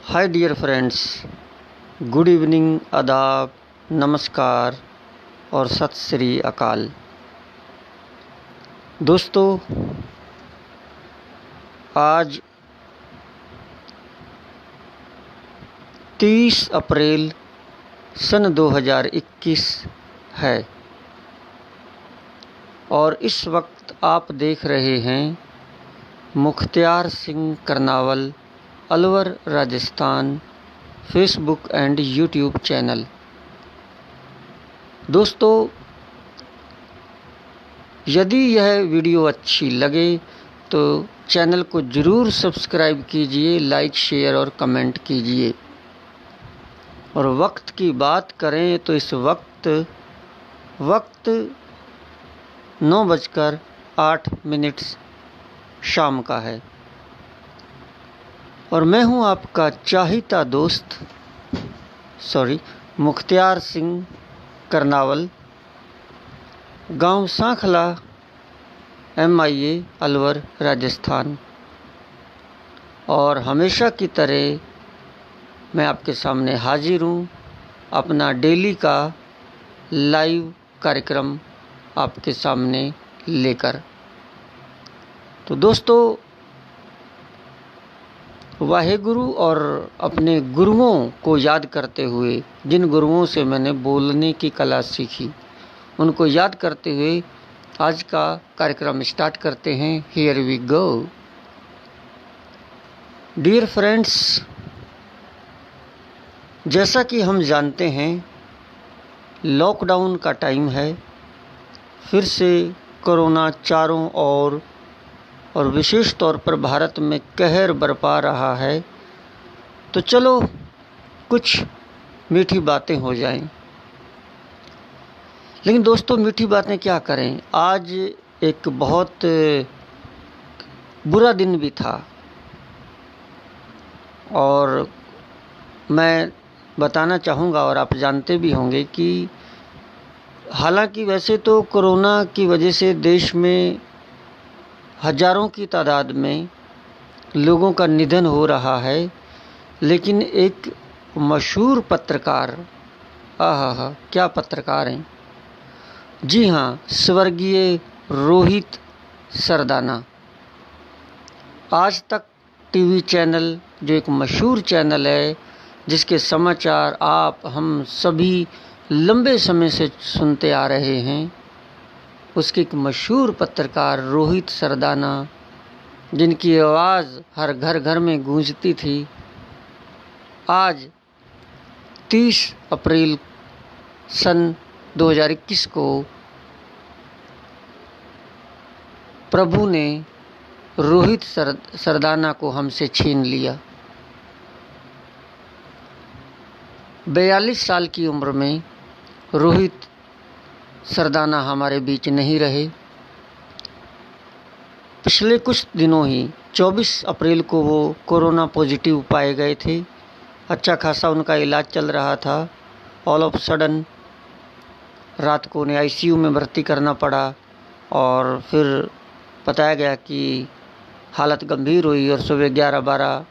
हाय dear friends, good evening, आदाब, नमस्कार और सत श्री अकाल। दोस्तों, आज 30 अप्रैल सन 2021 है और इस वक्त आप देख रहे हैं Mukhtiyar Singh Karnawal, Alwar, Rajasthan, Facebook and YouTube channel. दोस्तों, यदि यह वीडियो अच्छी लगे तो चैनल को ज़रूर सब्सक्राइब कीजिए, लाइक, शेयर और कमेंट कीजिए। और वक्त की बात करें तो इस वक्त 9:08 शाम का है और मैं हूं आपका चाहता दोस्त मुख्तियार सिंह करनावल, गांव सांखला, MIA, अलवर, राजस्थान। और हमेशा की तरह मैं आपके सामने हाजिर हूँ अपना डेली का लाइव कार्यक्रम आपके सामने लेकर। तो दोस्तों, वाहेगुरु और अपने गुरुओं को याद करते हुए, जिन गुरुओं से मैंने बोलने की कला सीखी, उनको याद करते हुए आज का कार्यक्रम स्टार्ट करते हैं। Here we go. Dear friends, जैसा कि हम जानते हैं, लॉकडाउन का टाइम है। फिर से कोरोना चारों ओर और विशेष तौर पर भारत में कहर बरपा रहा है। तो चलो कुछ मीठी बातें हो जाएं। लेकिन दोस्तों, मीठी बातें क्या करें, आज एक बहुत बुरा दिन भी था और मैं बताना चाहूँगा, और आप जानते भी होंगे कि हालांकि वैसे तो कोरोना की वजह से देश में हजारों की तादाद में लोगों का निधन हो रहा है, लेकिन एक मशहूर पत्रकार, क्या पत्रकार हैं, जी हाँ, स्वर्गीय रोहित सरदाना, आज तक टीवी चैनल, जो एक मशहूर चैनल है जिसके समाचार आप हम सभी लंबे समय से सुनते आ रहे हैं, उसके एक मशहूर पत्रकार रोहित सरदाना, जिनकी आवाज़ हर घर घर में गूंजती थी, आज 30 अप्रैल सन 2021 को प्रभु ने रोहित सरदाना को हमसे छीन लिया। 42 साल की उम्र में रोहित सरदाना हमारे बीच नहीं रहे। पिछले कुछ दिनों ही 24 अप्रैल को वो कोरोना पॉजिटिव पाए गए थे। अच्छा खासा उनका इलाज चल रहा था। ऑल ऑफ सडन रात को उन्हें ICU में भर्ती करना पड़ा और फिर बताया गया कि हालत गंभीर हुई और सुबह 11-12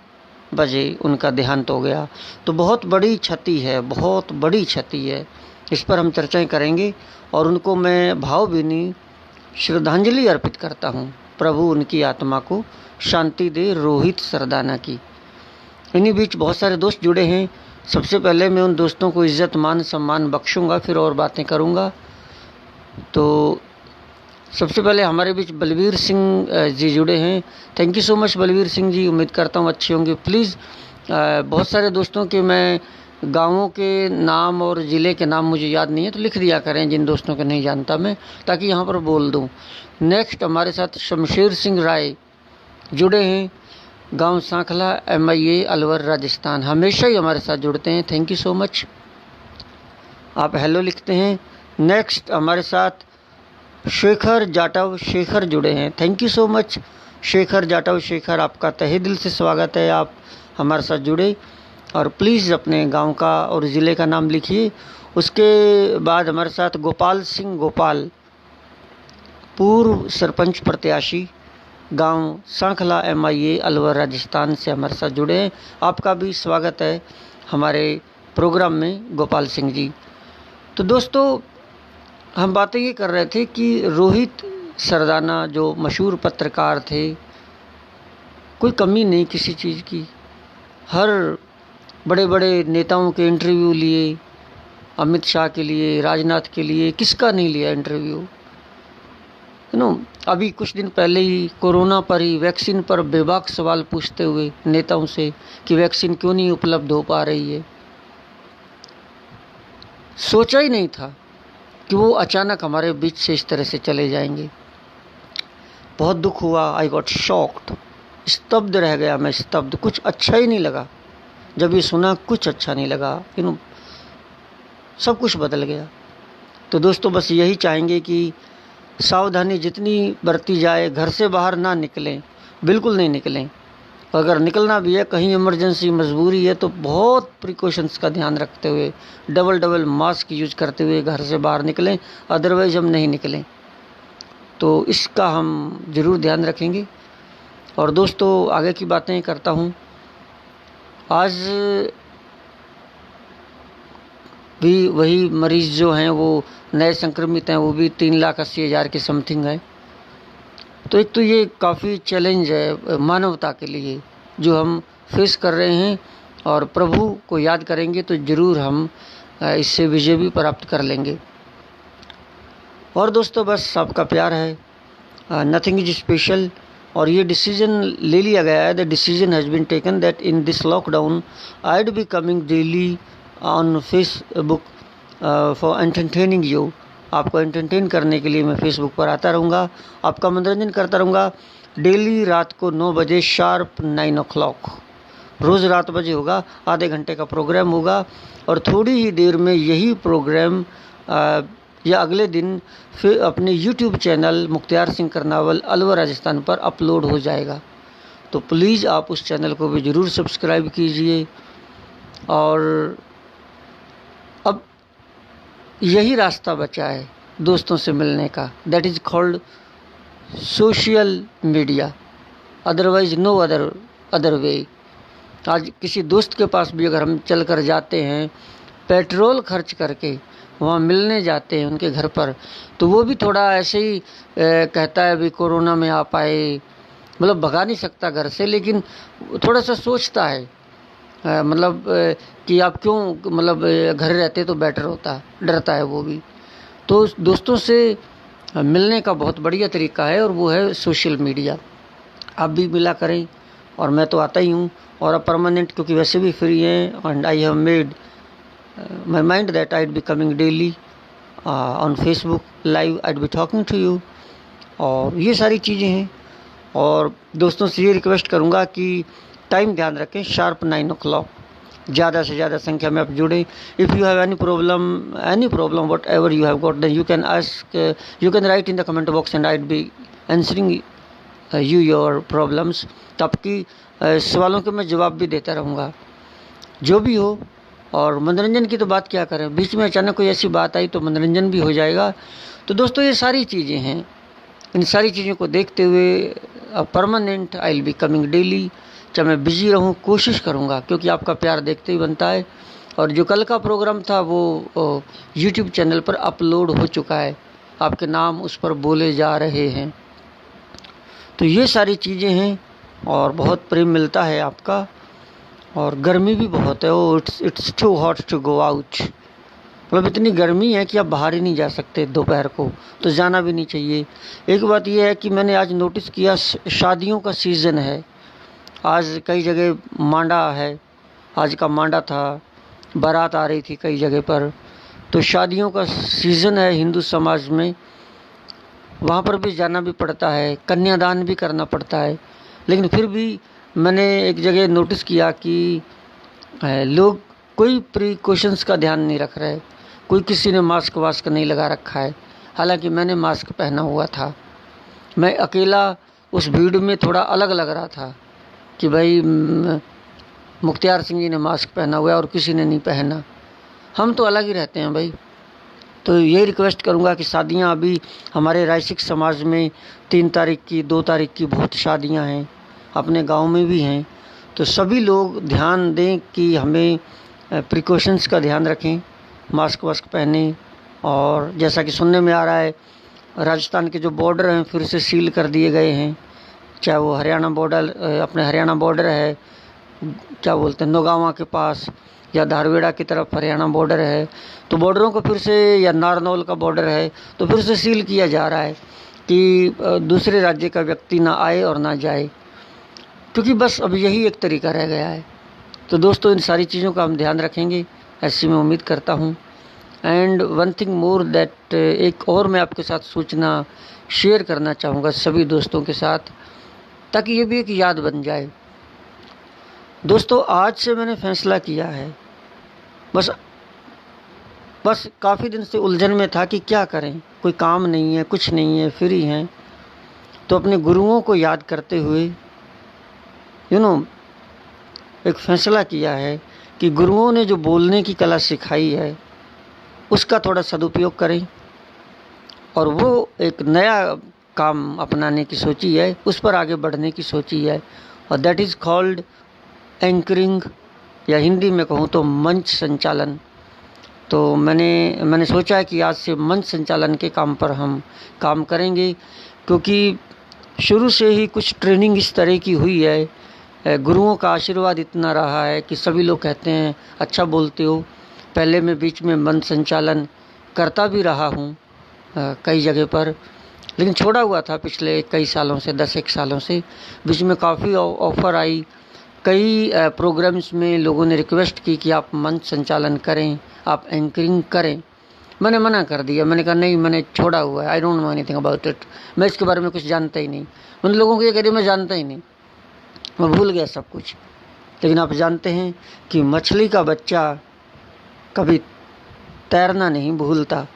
बजे उनका देहांत हो गया। तो बहुत बड़ी क्षति है, बहुत बड़ी क्षति है। इस पर हम चर्चाएं करेंगे और उनको मैं भावभीनी श्रद्धांजलि अर्पित करता हूं। प्रभु उनकी आत्मा को शांति दे, रोहित सरदाना की। इन्हीं बीच बहुत सारे दोस्त जुड़े हैं। सबसे पहले मैं उन दोस्तों को इज़्ज़त, मान, सम्मान बख्शूंगा, फिर और बातें करूंगा। तो सबसे पहले हमारे बीच बलवीर सिंह जी जुड़े हैं। Thank you so much Balvir Singh ji, उम्मीद करता हूँ अच्छे होंगे। प्लीज़, बहुत सारे दोस्तों के मैं गांवों के नाम और ज़िले के नाम मुझे याद नहीं है, तो लिख दिया करें जिन दोस्तों को नहीं जानता मैं, ताकि यहाँ पर बोल दूँ। नेक्स्ट हमारे साथ शमशेर सिंह राय जुड़े हैं, गांव सांखला, MIA, अलवर, राजस्थान। हमेशा ही हमारे साथ जुड़ते हैं। थैंक यू सो मच, आप हेलो लिखते हैं। नेक्स्ट हमारे साथ शेखर जाटव शेखर जुड़े हैं। Thank you so much Shekhar Jatav Shekhar, आपका तहे दिल से स्वागत है, आप हमारे साथ जुड़े। और प्लीज़ अपने गांव का और ज़िले का नाम लिखिए। उसके बाद हमारे साथ गोपाल सिंह गोपाल, पूर्व सरपंच प्रत्याशी, गांव सांखला MIA अलवर राजस्थान से हमारे साथ जुड़े हैं। आपका भी स्वागत है हमारे प्रोग्राम में, गोपाल सिंह जी। तो दोस्तों, हम बातें ये कर रहे थे कि रोहित सरदाना जो मशहूर पत्रकार थे, कोई कमी नहीं किसी चीज़ की, हर बड़े बड़े नेताओं के इंटरव्यू लिए, अमित शाह के लिए, राजनाथ के लिए, किसका नहीं लिया इंटरव्यू। अभी कुछ दिन पहले ही कोरोना पर ही, वैक्सीन पर बेबाक सवाल पूछते हुए नेताओं से कि वैक्सीन क्यों नहीं उपलब्ध हो पा रही है। सोचा ही नहीं था कि वो अचानक हमारे बीच से इस तरह से चले जाएंगे। बहुत दुख हुआ, आई गॉट शॉक्ड, स्तब्ध रह गया मैं, स्तब्ध। कुछ अच्छा ही नहीं लगा जब ये सुना, कुछ अच्छा नहीं लगा। सब कुछ बदल गया। तो दोस्तों, बस यही चाहेंगे कि सावधानी जितनी बरती जाए, घर से बाहर ना निकलें, बिल्कुल नहीं निकलें। अगर निकलना भी है, कहीं इमरजेंसी मजबूरी है, तो बहुत प्रिकॉशंस का ध्यान रखते हुए, डबल मास्क यूज करते हुए घर से बाहर निकलें, अदरवाइज हम नहीं निकलें। तो इसका हम ज़रूर ध्यान रखेंगे। और दोस्तों, आगे की बातें करता हूँ। आज भी वही मरीज़ जो हैं, वो नए संक्रमित हैं, वो भी 3,80,000 के समथिंग है। तो एक तो ये काफ़ी चैलेंज है मानवता के लिए जो हम फेस कर रहे हैं, और प्रभु को याद करेंगे तो ज़रूर हम इससे विजय भी प्राप्त कर लेंगे। और दोस्तों, बस आपका प्यार है, नथिंग इज स्पेशल। और ये डिसीजन ले लिया गया है, the decision has been taken that in this lockdown I would be coming daily on Facebook for entertaining you. आपको एंटरटेन करने के लिए मैं फेसबुक पर आता रहूँगा, आपका मनोरंजन करता रहूँगा। डेली रात को 9 बजे शार्प 9 o'clock, रोज़ रात बजे होगा, आधे घंटे का प्रोग्राम होगा। और थोड़ी ही देर में यही प्रोग्राम या अगले दिन फिर अपने YouTube चैनल मुख्तियार सिंह करनावल अलवर राजस्थान पर अपलोड हो जाएगा। तो प्लीज़ आप उस चैनल को भी ज़रूर सब्सक्राइब कीजिए। और अब यही रास्ता बचा है दोस्तों से मिलने का, that is called social media, otherwise no other way. आज किसी दोस्त के पास भी अगर हम चल कर जाते हैं, पेट्रोल खर्च करके वहाँ मिलने जाते हैं उनके घर पर, तो वो भी थोड़ा ऐसे ही कहता है भी कोरोना में आप आए, मतलब भगा नहीं सकता घर से, लेकिन थोड़ा सा सोचता है कि आप क्यों घर रहते तो बेटर होता, डरता है वो भी। तो दोस्तों से मिलने का बहुत बढ़िया तरीका है, और वो है सोशल मीडिया। आप भी मिला करें, और मैं तो आता ही हूँ, और अब परमानेंट, क्योंकि वैसे भी फ्री हैं, and I have made my mind that I'd be coming daily on Facebook live, I'd be talking to you। और ये सारी चीज़ें हैं। और दोस्तों से ये रिक्वेस्ट करूँगा कि टाइम ध्यान रखें, शार्प 9 o'clock, ज़्यादा से ज़्यादा संख्या में आप जुड़ें। If you have any problem whatever you have got, then you can ask, you can write in the comment box and I'd be answering you your problems। तो आपकी सवालों के मैं जवाब भी देता रहूँगा, जो भी हो। और मनोरंजन की तो बात क्या करें, बीच में अचानक कोई ऐसी बात आई तो मनोरंजन भी हो जाएगा। तो दोस्तों, ये सारी चीज़ें हैं, इन सारी चीज़ों को देखते हुए permanent I will be coming daily. चाहे मैं बिजी रहूं, कोशिश करूंगा, क्योंकि आपका प्यार देखते ही बनता है। और जो कल का प्रोग्राम था वो YouTube चैनल पर अपलोड हो चुका है, आपके नाम उस पर बोले जा रहे हैं। तो ये सारी चीज़ें हैं, और बहुत प्रेम मिलता है आपका। और गर्मी भी बहुत है, it's too hot to go out, मतलब इतनी गर्मी है कि आप बाहर ही नहीं जा सकते दोपहर को, तो जाना भी नहीं चाहिए। एक बात यह है कि मैंने आज नोटिस किया, शादियों का सीज़न है, आज कई जगह मांडा है, आज का मांडा था, बारात आ रही थी कई जगह पर। तो शादियों का सीज़न है हिंदू समाज में, वहाँ पर भी जाना भी पड़ता है, कन्यादान भी करना पड़ता है। लेकिन फिर भी मैंने एक जगह नोटिस किया कि लोग कोई प्रिकॉशंस का ध्यान नहीं रख रहे, कोई किसी ने मास्क वास्क नहीं लगा रखा है। हालांकि मैंने मास्क पहना हुआ था, मैं अकेला उस भीड़ में थोड़ा अलग लग रहा था कि भाई मुख्तियार सिंह जी ने मास्क पहना हुआ है और किसी ने नहीं पहना। हम तो अलग ही रहते हैं भाई, तो यही रिक्वेस्ट करूँगा कि शादियाँ अभी हमारे रायसिक समाज में 3 तारीख की 2 तारीख की बहुत शादियाँ हैं, अपने गांव में भी हैं। तो सभी लोग ध्यान दें कि हमें प्रिकॉशंस का ध्यान रखें, मास्क वास्क पहनें। और जैसा कि सुनने में आ रहा है राजस्थान के जो बॉर्डर हैं फिर से सील कर दिए गए हैं, चाहे वो हरियाणा बॉर्डर अपने हरियाणा बॉर्डर है, क्या बोलते हैं नौगांवा के पास, या धारवेड़ा की तरफ हरियाणा बॉर्डर है, तो बॉर्डरों को फिर से, या नारनौल का बॉर्डर है तो फिर से सील किया जा रहा है कि दूसरे राज्य का व्यक्ति ना आए और ना जाए, क्योंकि बस अब यही एक तरीका रह गया है। तो दोस्तों इन सारी चीज़ों का हम ध्यान रखेंगे, ऐसी मैं उम्मीद करता हूँ। And one thing more that, एक और मैं आपके साथ सूचना शेयर करना चाहूँगा सभी दोस्तों के साथ, ताकि ये भी एक याद बन जाए। दोस्तों आज से मैंने फैसला किया है, बस काफ़ी दिन से उलझन में था कि क्या करें, कोई काम नहीं है, कुछ नहीं है, फ्री हैं, तो अपने गुरुओं को याद करते हुए एक फ़ैसला किया है कि गुरुओं ने जो बोलने की कला सिखाई है उसका थोड़ा सदुपयोग करें, और वो एक नया काम अपनाने की सोची है, उस पर आगे बढ़ने की सोची है, और दैट इज़ कॉल्ड एंकरिंग, या हिंदी में कहूँ तो मंच संचालन। तो मैंने सोचा है कि आज से मंच संचालन के काम पर हम काम करेंगे, क्योंकि शुरू से ही कुछ ट्रेनिंग इस तरह की हुई है, गुरुओं का आशीर्वाद इतना रहा है कि सभी लोग कहते हैं अच्छा बोलते हो। पहले मैं बीच में मंच संचालन करता भी रहा हूँ कई जगह पर, लेकिन छोड़ा हुआ था पिछले कई सालों से, 10-1 सालों से। बीच में काफ़ी ऑफ़र आई, कई प्रोग्राम्स में लोगों ने रिक्वेस्ट की कि आप मंच संचालन करें, आप एंकरिंग करें। मैंने मना कर दिया, मैंने कहा नहीं, मैंने छोड़ा हुआ है, I don't know anything about it, मैं इसके बारे में कुछ जानता ही नहीं। उन लोगों को ये कह रही मैं जानता ही नहीं, मैं भूल गया सब कुछ। लेकिन आप जानते हैं कि मछली का बच्चा कभी तैरना नहीं भूलता।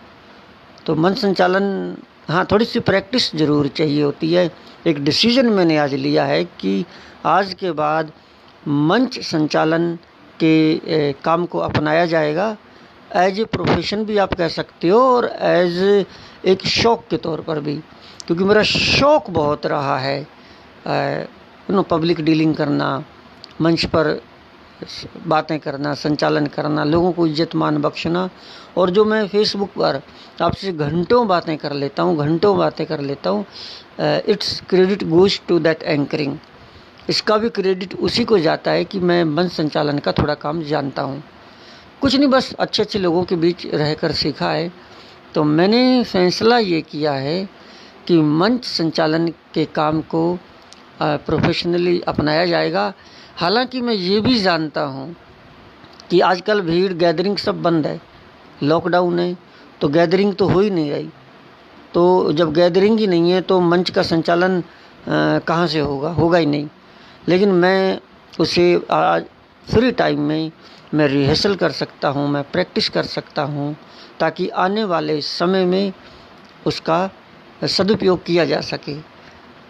तो मंच संचालन, हाँ थोड़ी सी प्रैक्टिस ज़रूर चाहिए होती है। एक डिसीजन मैंने आज लिया है कि आज के बाद मंच संचालन के काम को अपनाया जाएगा, एज ए प्रोफेशन भी आप कह सकते हो, और एज एक शौक़ के तौर पर भी, क्योंकि मेरा शौक़ बहुत रहा है पब्लिक डीलिंग करना, मंच पर बातें करना, संचालन करना, लोगों को इज्जत मान बख्शना। और जो मैं फेसबुक पर आपसे घंटों बातें कर लेता हूँ, it's credit goes to that anchoring. इसका भी क्रेडिट उसी को जाता है कि मैं मंच संचालन का थोड़ा काम जानता हूँ, कुछ नहीं, बस अच्छे अच्छे लोगों के बीच रहकर सीखा है। तो मैंने फैसला ये किया है कि मंच संचालन के काम को प्रोफेशनली अपनाया जाएगा। हालांकि मैं ये भी जानता हूँ कि आजकल भीड़, गैदरिंग सब बंद है, लॉकडाउन है, तो गैदरिंग तो हो ही नहीं रही। तो जब गैदरिंग ही नहीं है तो मंच का संचालन कहाँ से होगा ही नहीं। लेकिन मैं उसे आज फ्री टाइम में मैं रिहर्सल कर सकता हूँ, मैं प्रैक्टिस कर सकता हूँ, ताकि आने वाले समय में उसका सदुपयोग किया जा सके।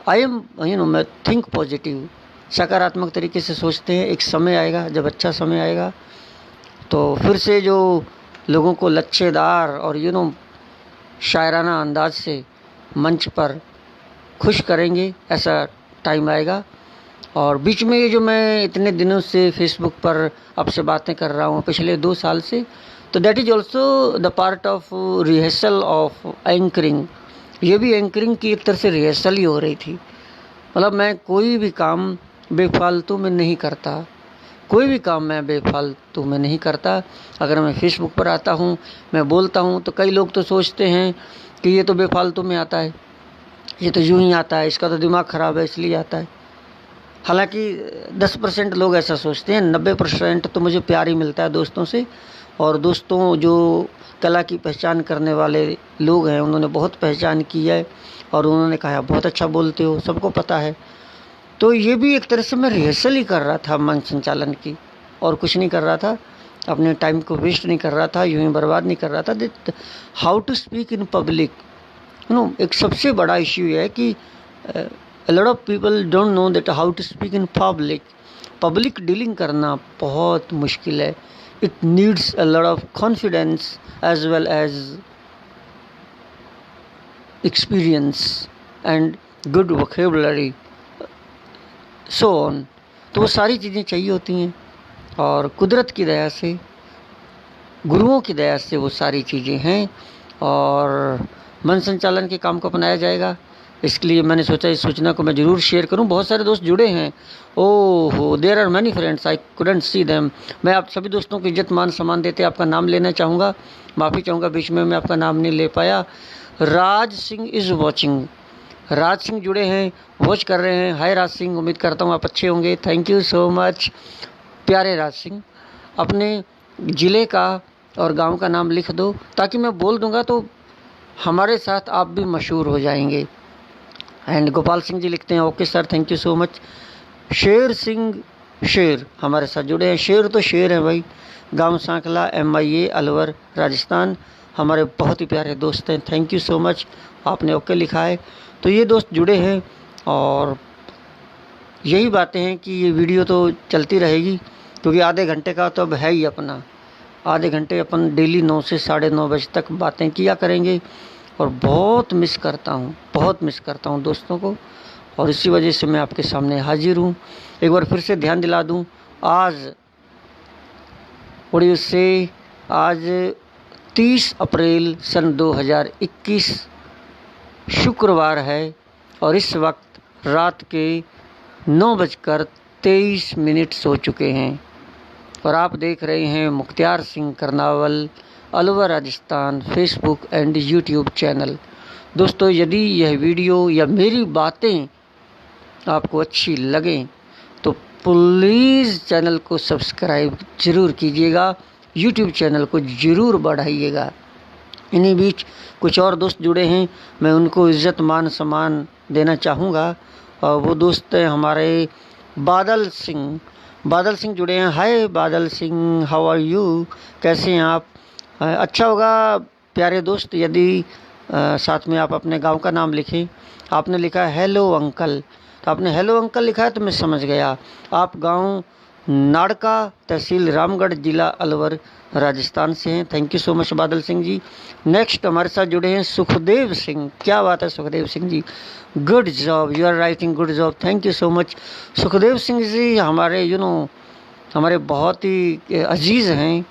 मैं थिंक पॉजिटिव, सकारात्मक तरीके से सोचते हैं। एक समय आएगा, जब अच्छा समय आएगा तो फिर से जो लोगों को लच्छेदार और शायराना अंदाज से मंच पर खुश करेंगे, ऐसा टाइम आएगा। और बीच में ये जो मैं इतने दिनों से फेसबुक पर आपसे बातें कर रहा हूँ पिछले 2 साल से, तो that is also the part of rehearsal of anchoring. ये भी एंकरिंग की एक तरह से रिहर्सल ही हो रही थी। मतलब मैं कोई भी काम बेफालतू में नहीं करता, अगर मैं फेसबुक पर आता हूँ, मैं बोलता हूँ, तो कई लोग तो सोचते हैं कि ये तो बेफालतू में आता है, ये तो यूं ही आता है, इसका तो दिमाग ख़राब है इसलिए आता है। हालांकि 10% लोग ऐसा सोचते हैं, 90% तो मुझे प्यार ही मिलता है दोस्तों से। और दोस्तों जो कला की पहचान करने वाले लोग हैं, उन्होंने बहुत पहचान की है और उन्होंने कहा बहुत अच्छा बोलते हो, सबको पता है। तो ये भी एक तरह से मैं रिहर्सल ही कर रहा था मंच संचालन की, और कुछ नहीं कर रहा था, अपने टाइम को वेस्ट नहीं कर रहा था, यूं ही बर्बाद नहीं कर रहा था। That how to speak in public, एक सबसे बड़ा इश्यू है कि a lot of people don't know that how to speak in public. Public dealing करना बहुत मुश्किल है। It needs a lot of confidence as well as experience and good vocabulary, so on। तो वो सारी चीज़ें चाहिए होती हैं और कुदरत की दया से, गुरुओं की दया से वो सारी चीज़ें हैं और मन संचालन के काम को अपनाया जाएगा। इसके लिए मैंने सोचा इस सूचना को मैं ज़रूर शेयर करूं। बहुत सारे दोस्त जुड़े हैं। ओहो, there are many friends, I couldn't see them. मैं आप सभी दोस्तों को इज्जत मान सम्मान देते आपका नाम लेना चाहूँगा। माफ़ी चाहूँगा बीच में मैं आपका नाम नहीं ले पाया। राज सिंह इज़ वॉचिंग, राज सिंह जुड़े हैं, वॉच कर रहे हैं। हाय राज सिंह, उम्मीद करता हूँ आप अच्छे होंगे। थैंक यू सो मच प्यारे राज सिंह। अपने ज़िले का और गांव का नाम लिख दो ताकि मैं बोल दूंगा तो हमारे साथ आप भी मशहूर हो जाएंगे। एंड गोपाल सिंह जी लिखते हैं okay sir, thank you so much. Sher Singh, शेर हमारे साथ जुड़े हैं। शेर तो शेर है भाई, गांव सांखला MIA अलवर राजस्थान, हमारे बहुत ही प्यारे दोस्त हैं। थैंक यू सो मच, आपने ओके लिखा है। तो ये दोस्त जुड़े हैं और यही बातें हैं कि ये वीडियो तो चलती रहेगी क्योंकि आधे घंटे का तो अब है ही अपना। आधे घंटे अपन डेली 9 से 9:30 बजे तक बातें किया करेंगे और बहुत मिस करता हूँ दोस्तों को और इसी वजह से मैं आपके सामने हाजिर हूँ। एक बार फिर से ध्यान दिला दूँ, आज आज 30 अप्रैल सन 2021 शुक्रवार है और इस वक्त रात के 9:23 हो चुके हैं और आप देख रहे हैं Mukhtiyar Singh Karnawal Alwar Rajasthan Facebook and YouTube channel. दोस्तों, यदि यह वीडियो या मेरी बातें आपको अच्छी लगें तो प्लीज़ चैनल को सब्सक्राइब ज़रूर कीजिएगा, यूट्यूब चैनल को ज़रूर बढ़ाइएगा। इन्हीं बीच कुछ और दोस्त जुड़े हैं, मैं उनको इज़्ज़त मान सम्मान देना चाहूँगा और वो दोस्त हैं हमारे बादल सिंह। बादल सिंह जुड़े हैं। हाय बादल सिंह, हाउ आर यू, कैसे हैं आप? अच्छा होगा प्यारे दोस्त यदि साथ में आप अपने गांव का नाम लिखें। आपने लिखा है हेलो अंकल, तो आपने हेलो अंकल लिखा है तो मैं समझ गया आप गांव नाड़का, तहसील रामगढ़, जिला अलवर राजस्थान से हैं। थैंक यू सो मच बादल सिंह जी। नेक्स्ट हमारे साथ जुड़े हैं सुखदेव सिंह। क्या बात है Sukhdev Singh ji, good job, you are writing good job, thank you so much. Sukhdev Singh ji हमारे हमारे बहुत ही अजीज़ हैं,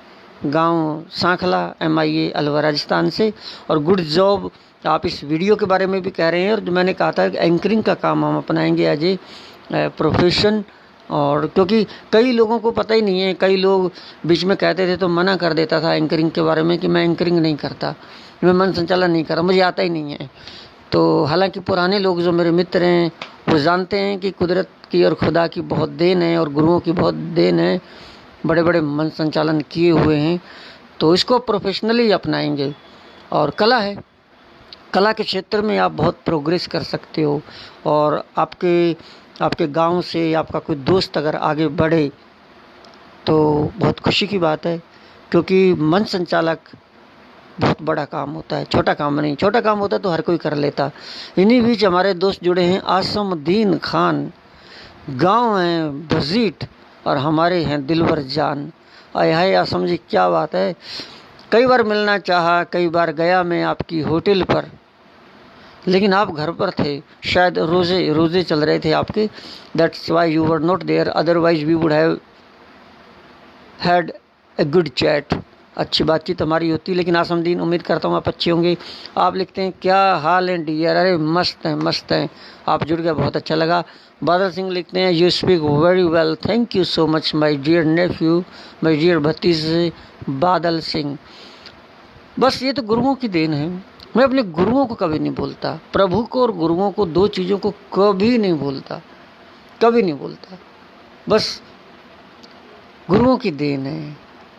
गांव सांखला MIA अलवर राजस्थान से। और गुड जॉब आप इस वीडियो के बारे में भी कह रहे हैं और जो मैंने कहा था एंकरिंग का काम हम अपनाएंगे एज ए प्रोफेशन। और क्योंकि कई लोगों को पता ही नहीं है, कई लोग बीच में कहते थे तो मना कर देता था एंकरिंग के बारे में कि मैं एंकरिंग नहीं करता, मैं मन संचालन नहीं कर रहा, मुझे आता ही नहीं है। तो हालांकि पुराने लोग जो मेरे मित्र हैं वो जानते हैं कि कुदरत की और खुदा की बहुत देन है और गुरुओं की बहुत देन है, बड़े बड़े मन संचालन किए हुए हैं। तो इसको प्रोफेशनली अपनाएंगे और कला है, कला के क्षेत्र में आप बहुत प्रोग्रेस कर सकते हो और आपके गांव से आपका कोई दोस्त अगर आगे बढ़े तो बहुत खुशी की बात है क्योंकि मन संचालक बहुत बड़ा काम होता है, छोटा काम नहीं। छोटा काम होता तो हर कोई कर लेता। इन्हीं बीच हमारे दोस्त जुड़े हैं आसमुद्दीन खान, गांव हैं बजीट और हमारे हैं दिलवर जान। आए हाय आसम जी, क्या बात है, कई बार मिलना चाहा, कई बार गया मैं आपकी होटल पर, लेकिन आप घर पर थे, शायद रोज़े चल रहे थे आपके, that's why you were not there, otherwise we would have had a good chat. अच्छी बातचीत हमारी होती, लेकिन आसमदीन उम्मीद करता हूँ आप अच्छे होंगे। आप लिखते हैं क्या हाल है डियर, अरे मस्त हैं, आप जुड़ गए, बहुत अच्छा लगा। बादल सिंह लिखते हैं you speak very well, thank you so much my dear nephew, my dear भतीजे बादल सिंह। बस ये तो गुरुओं की देन है, मैं अपने गुरुओं को कभी नहीं भूलता, प्रभु को और गुरुओं को, दो चीज़ों को कभी नहीं भूलता, कभी नहीं भूलता। बस गुरुओं की देन है,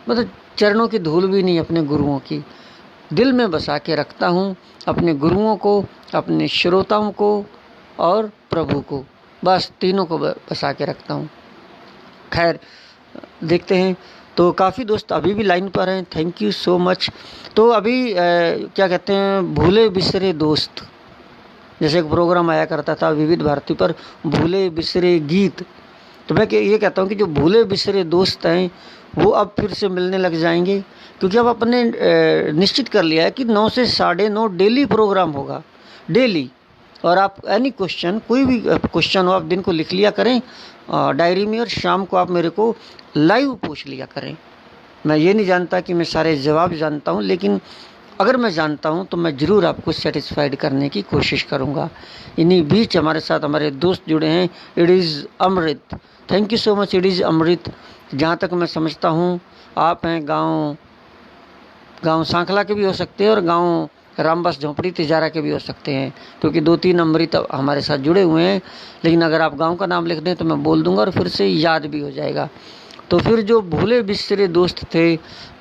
मतलब चरणों की धूल भी नहीं अपने गुरुओं की, दिल में बसा के रखता हूँ अपने गुरुओं को, अपने श्रोताओं को और प्रभु को, बस तीनों को बसा के रखता हूँ। खैर देखते हैं, तो काफ़ी दोस्त अभी भी लाइन पर हैं, थैंक यू सो मच। तो अभी क्या कहते हैं, भूले बिसरे दोस्त, जैसे एक प्रोग्राम आया करता था विविध भारती पर, भूले बिसरे गीत, तो मैं ये कहता हूँ कि जो भूले बिसरे दोस्त हैं वो अब फिर से मिलने लग जाएंगे क्योंकि अब अपने निश्चित कर लिया है कि 9 से 9:30 डेली प्रोग्राम होगा। डेली। और आप एनी क्वेश्चन, कोई भी क्वेश्चन हो, आप दिन को लिख लिया करें डायरी में, और शाम को आप मेरे को लाइव पूछ लिया करें। मैं ये नहीं जानता कि मैं सारे जवाब जानता हूँ, लेकिन अगर मैं जानता हूँ तो मैं ज़रूर आपको सेटिस्फाइड करने की कोशिश करूँगा। इन्हीं बीच हमारे साथ हमारे दोस्त जुड़े हैं, it is amrit. Thank you so much, it is amrit. जहाँ तक मैं समझता हूँ आप हैं गांव सांखला के भी हो सकते हैं, और गांव रामबस झोंपड़ी तिजारा के भी हो सकते हैं, क्योंकि 2-3 अमृत हमारे साथ जुड़े हुए हैं। लेकिन अगर आप गांव का नाम लिख दें तो मैं बोल दूंगा और फिर से याद भी हो जाएगा। तो फिर जो भूले बिसरे दोस्त थे,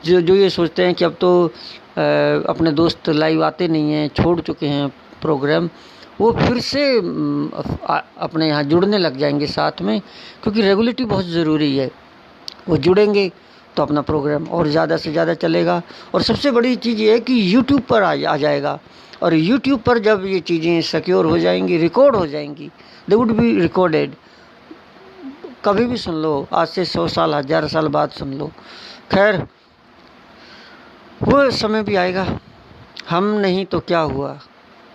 जो ये सोचते हैं कि अब तो अपने दोस्त लाइव आते नहीं हैं, छोड़ चुके हैं प्रोग्राम, वो फिर से अपने यहाँ जुड़ने लग जाएंगे साथ में, क्योंकि रेगुलरिटी बहुत ज़रूरी है। वो जुड़ेंगे तो अपना प्रोग्राम और ज़्यादा से ज़्यादा चलेगा। और सबसे बड़ी चीज़ ये है कि यूट्यूब पर आ जाएगा, और यूट्यूब पर जब ये चीज़ें सिक्योर हो जाएंगी, रिकॉर्ड हो जाएंगी, दे वुड बी रिकॉर्डेड। कभी भी सुन लो, आज से 100 साल 1000 साल बाद सुन लो। खैर, वो समय भी आएगा। हम नहीं तो क्या हुआ,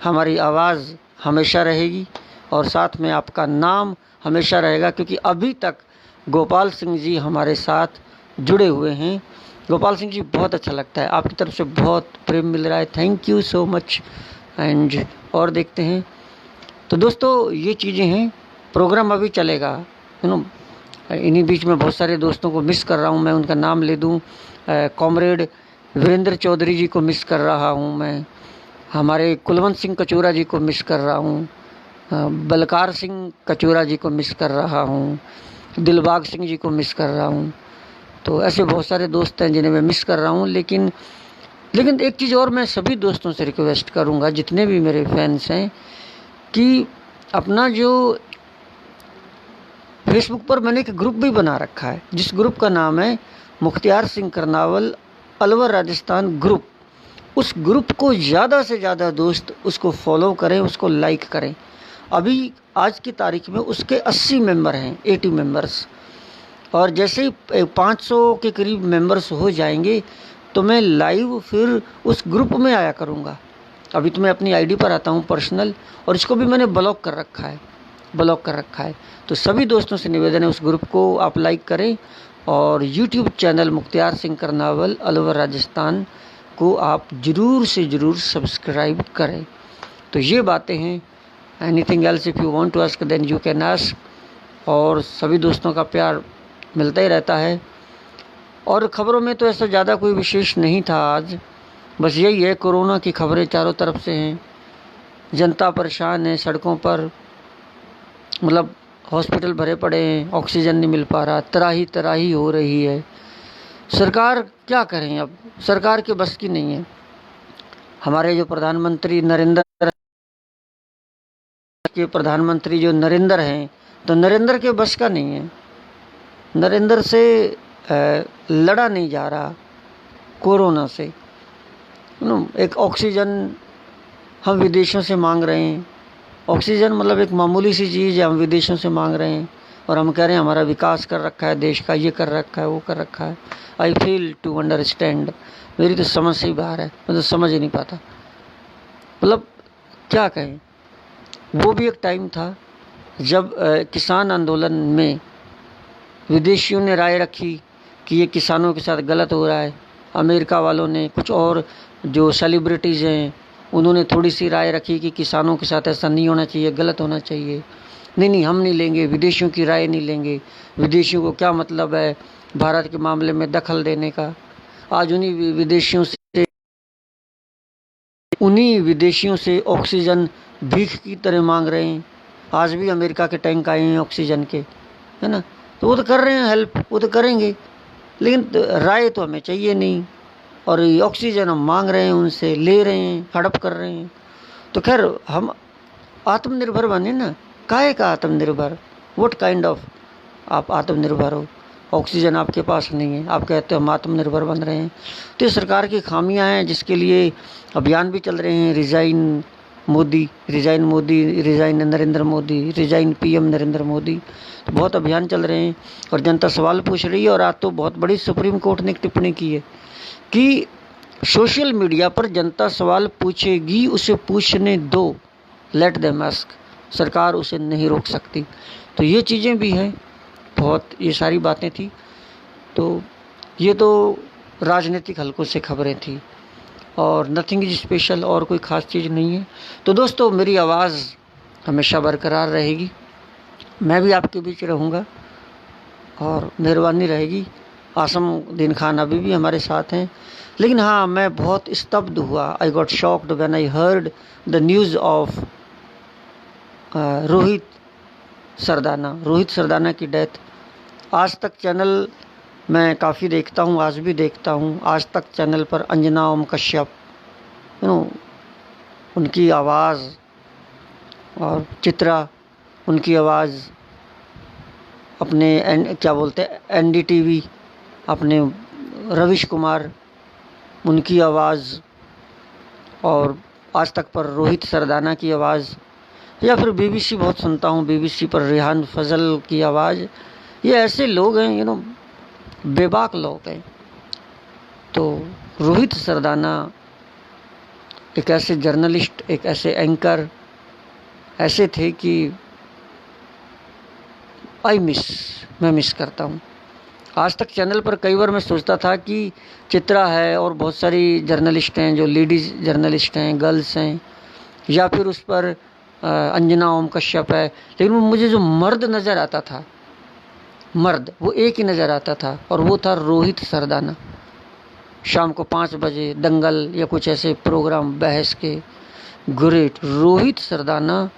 हमारी आवाज़ हमेशा रहेगी, और साथ में आपका नाम हमेशा रहेगा, क्योंकि अभी तक गोपाल सिंह जी हमारे साथ जुड़े हुए हैं। गोपाल सिंह जी, बहुत अच्छा लगता है, आपकी तरफ से बहुत प्रेम मिल रहा है, thank you so much. And और देखते हैं। तो दोस्तों, ये चीज़ें हैं, प्रोग्राम अभी चलेगा। इन्हीं बीच में बहुत सारे दोस्तों को मिस कर रहा हूँ मैं, उनका नाम ले दूँ। कॉमरेड वीरेंद्र चौधरी जी को मिस कर रहा हूँ मैं, हमारे कुलवंत सिंह कचूरा जी को मिस कर रहा हूँ, बलकार सिंह कचूरा जी को मिस कर रहा हूँ, दिलबाग सिंह जी को मिस कर रहा हूँ। तो ऐसे बहुत सारे दोस्त हैं जिन्हें मैं मिस कर रहा हूँ। लेकिन एक चीज़ और मैं सभी दोस्तों से रिक्वेस्ट करूँगा, जितने भी मेरे फैंस हैं, कि अपना जो फेसबुक पर मैंने एक ग्रुप भी बना रखा है, जिस ग्रुप का नाम है मुख्तियार सिंह करनावल अलवर राजस्थान ग्रुप। उस ग्रुप को ज़्यादा से ज़्यादा दोस्त उसको फॉलो करें, उसको लाइक करें। अभी आज की तारीख में उसके 80 मेंबर हैं, 80 मेंबर्स। और जैसे ही 500 के करीब मेंबर्स हो जाएंगे तो मैं लाइव फिर उस ग्रुप में आया करूँगा। अभी तो मैं अपनी आईडी पर आता हूँ पर्सनल, और इसको भी मैंने ब्लॉक कर रखा है। तो सभी दोस्तों से निवेदन है, उस ग्रुप को आप लाइक करें, और यूट्यूब चैनल मुख्तियार सिंह करनावल अलवर राजस्थान को आप ज़रूर से ज़रूर सब्सक्राइब करें। तो ये बातें हैं। Anything else if you want to ask then you can ask. और सभी दोस्तों का प्यार मिलता ही रहता है। और ख़बरों में तो ऐसा ज़्यादा कोई विशेष नहीं था आज, बस यही है, कोरोना की खबरें चारों तरफ से हैं, जनता परेशान है, सड़कों पर मतलब हॉस्पिटल भरे पड़े हैं, ऑक्सीजन नहीं मिल पा रहा, तराही हो रही है। सरकार क्या करें, अब सरकार के बस की नहीं है। हमारे जो प्रधानमंत्री जो नरेंद्र हैं, तो नरेंद्र के बस का नहीं है। नरेंद्र से लड़ा नहीं जा रहा कोरोना से। एक ऑक्सीजन हम विदेशों से मांग रहे हैं, ऑक्सीजन मतलब एक मामूली सी चीज़ है, हम विदेशों से मांग रहे हैं, और हम कह रहे हैं हमारा विकास कर रखा है देश का, ये कर रखा है, वो कर रखा है। आई फील टू अंडरस्टैंड, मेरी तो समझ से ही बाहर है, मैं तो समझ ही नहीं पाता। मतलब क्या कहें, वो भी एक टाइम था जब किसान आंदोलन में विदेशियों ने राय रखी कि ये किसानों के साथ गलत हो रहा है। अमेरिका वालों ने, कुछ और जो सेलिब्रिटीज़ हैं, उन्होंने थोड़ी सी राय रखी कि किसानों के साथ ऐसा नहीं होना चाहिए, गलत होना चाहिए। नहीं, हम नहीं लेंगे, विदेशियों की राय नहीं लेंगे। विदेशियों को क्या मतलब है भारत के मामले में दखल देने का। आज उन्हीं विदेशियों से ऑक्सीजन भीख की तरह मांग रहे हैं। आज भी अमेरिका के टैंक आए हैं ऑक्सीजन के, है ना। तो वो तो कर रहे हैं हेल्प, वो तो करेंगे, लेकिन राय तो हमें चाहिए नहीं। और ऑक्सीजन हम मांग रहे हैं, उनसे ले रहे हैं, हड़प कर रहे हैं। तो खैर, हम आत्मनिर्भर बने ना। काहे का आत्मनिर्भर, व्हाट काइंड ऑफ आप आत्मनिर्भर हो, ऑक्सीजन आपके पास नहीं है, आप कहते हो हम आत्मनिर्भर बन रहे हैं। तो ये सरकार की खामियां हैं, जिसके लिए अभियान भी चल रहे हैं। Resign Narendra Modi, resign PM Narendra Modi. तो बहुत अभियान चल रहे हैं, और जनता सवाल पूछ रही है। और आज तो बहुत बड़ी सुप्रीम कोर्ट ने एक टिप्पणी की है कि सोशल मीडिया पर जनता सवाल पूछेगी, उसे पूछने दो। लेट देम आस्क, सरकार उसे नहीं रोक सकती। तो ये चीज़ें भी हैं, बहुत ये सारी बातें थी। तो ये तो राजनीतिक हलकों से खबरें थी और नथिंग इज स्पेशल, और कोई ख़ास चीज़ नहीं है। तो दोस्तों, मेरी आवाज़ हमेशा बरकरार रहेगी, मैं भी आपके बीच रहूँगा और मेहरबानी रहेगी। आसमुद्दीन खान अभी भी हमारे साथ हैं। लेकिन हाँ, मैं बहुत स्तब्ध हुआ, आई got shocked when I heard the news of Rohit Sardana की डेथ। आज तक चैनल मैं काफ़ी देखता हूँ, आज भी देखता हूँ। आज तक चैनल पर अंजना ओम कश्यप, उनकी आवाज़, और चित्रा, उनकी आवाज़, अपने क्या बोलते हैं NDTV, अपने रविश कुमार, उनकी आवाज़, और आज तक पर रोहित सरदाना की आवाज़, या फिर BBC बहुत सुनता हूँ, BBC पर रेहान फजल की आवाज़। ये ऐसे लोग हैं, बेबाक लोग हैं। तो रोहित सरदाना एक ऐसे जर्नलिस्ट, एक ऐसे एंकर ऐसे थे कि मैं मिस करता हूँ। आज तक चैनल पर कई बार मैं सोचता था कि चित्रा है और बहुत सारी जर्नलिस्ट हैं जो लेडीज़ जर्नलिस्ट हैं, गर्ल्स हैं, या फिर उस पर अंजना ओम कश्यप है, लेकिन मुझे जो मर्द नज़र आता था, वो एक ही नज़र आता था, और वो था रोहित सरदाना। शाम को 5 बजे दंगल या कुछ ऐसे प्रोग्राम बहस के, ग्रेट रोहित सरदाना।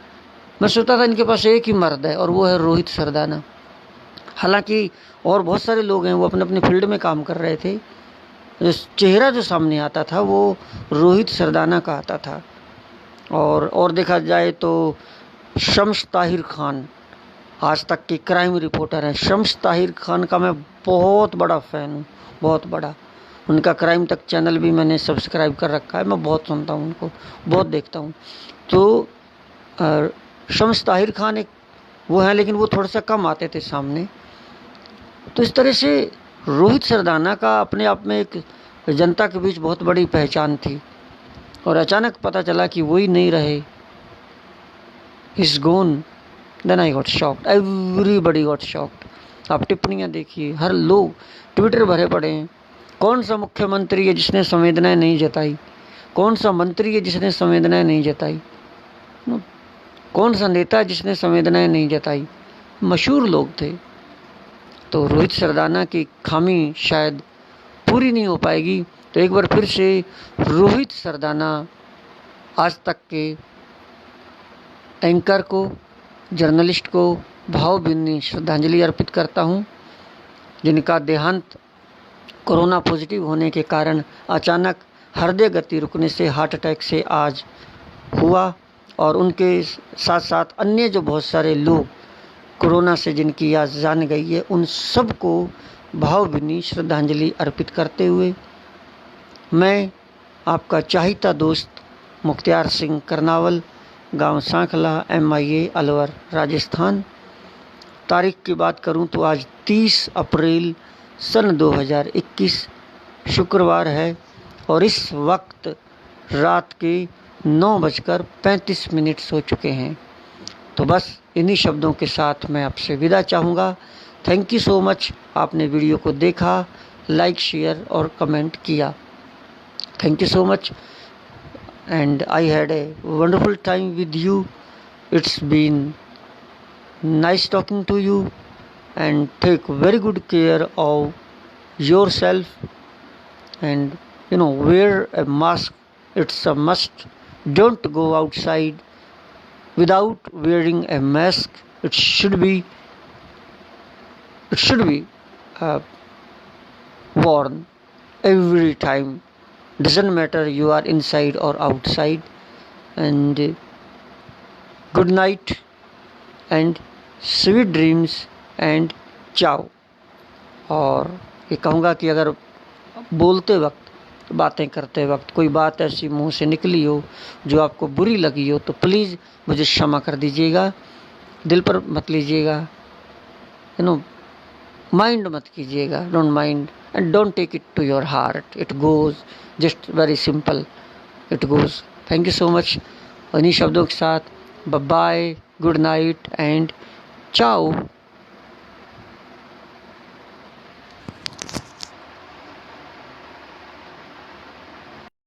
मैं सोचता था इनके पास एक ही मर्द है और वो है रोहित सरदाना। हालांकि और बहुत सारे लोग हैं, वो अपने अपने फील्ड में काम कर रहे थे। चेहरा जो सामने आता था वो रोहित सरदाना का आता था। और देखा जाए तो शम्स ताहिर खान, आज तक के क्राइम रिपोर्टर हैं। शम्स ताहिर खान का मैं बहुत बड़ा फ़ैन हूँ, बहुत बड़ा। उनका क्राइम तक चैनल भी मैंने सब्सक्राइब कर रखा है, मैं बहुत सुनता हूँ उनको, बहुत देखता हूँ। तो शम्स ताहिर खान एक वो हैं, लेकिन वो थोड़ा सा कम आते थे सामने। तो इस तरह से रोहित सरदाना का अपने आप में एक जनता के बीच बहुत बड़ी पहचान थी, और अचानक पता चला कि वही नहीं रहे, is gone. Then I got shocked, everybody got shocked. आप टिप्पणियाँ देखिए, हर लोग ट्विटर भरे पड़े हैं। कौन सा मुख्यमंत्री है जिसने संवेदनाएं नहीं जताई? कौन सा मंत्री है जिसने संवेदनाएं नहीं जताई? कौन सा नेता है जिसने संवेदनाएं नहीं जताई? मशहूर लोग थे। तो रोहित सरदाना की खामी शायद पूरी नहीं हो पाएगी। तो एक बार फिर से रोहित सरदाना, आज तक के एंकर को, जर्नलिस्ट को भावभीनी श्रद्धांजलि अर्पित करता हूँ, जिनका देहांत कोरोना पॉजिटिव होने के कारण अचानक हृदय गति रुकने से, हार्ट अटैक से आज हुआ। और उनके साथ साथ अन्य जो बहुत सारे लोग कोरोना से जिनकी आज जान गई है, उन सबको भावभीनी श्रद्धांजलि अर्पित करते हुए मैं आपका चाहता दोस्त मुख्तियार सिंह करनावल, गांव सांखला, MIA अलवर, राजस्थान। तारीख की बात करूं तो आज 30 अप्रैल सन 2021 शुक्रवार है, और इस वक्त रात के 9:35 हो चुके हैं। तो बस इन्हीं शब्दों के साथ मैं आपसे विदा चाहूँगा। Thank you so much. आपने वीडियो को देखा, लाइक, शेयर और कमेंट किया। Thank you so much, and I had a wonderful time with you. It's been nice talking to you, and take very good care of yourself, and wear a mask. It's a must. Don't go outside without wearing a mask. It should be worn every time. Doesn't matter you are inside or outside. And good night and sweet dreams and ciao. और ये कहूँगा कि अगर बोलते वक्त, बातें करते वक्त कोई बात ऐसी मुंह से निकली हो जो आपको बुरी लगी हो, तो प्लीज़ मुझे क्षमा कर दीजिएगा। दिल पर मत लीजिएगा, माइंड मत कीजिएगा, don't mind, and don't take it to your heart. It goes just very simple. It goes. Thank you so much. इन्हीं शब्दों के साथ बाय, गुड नाइट एंड चाओ।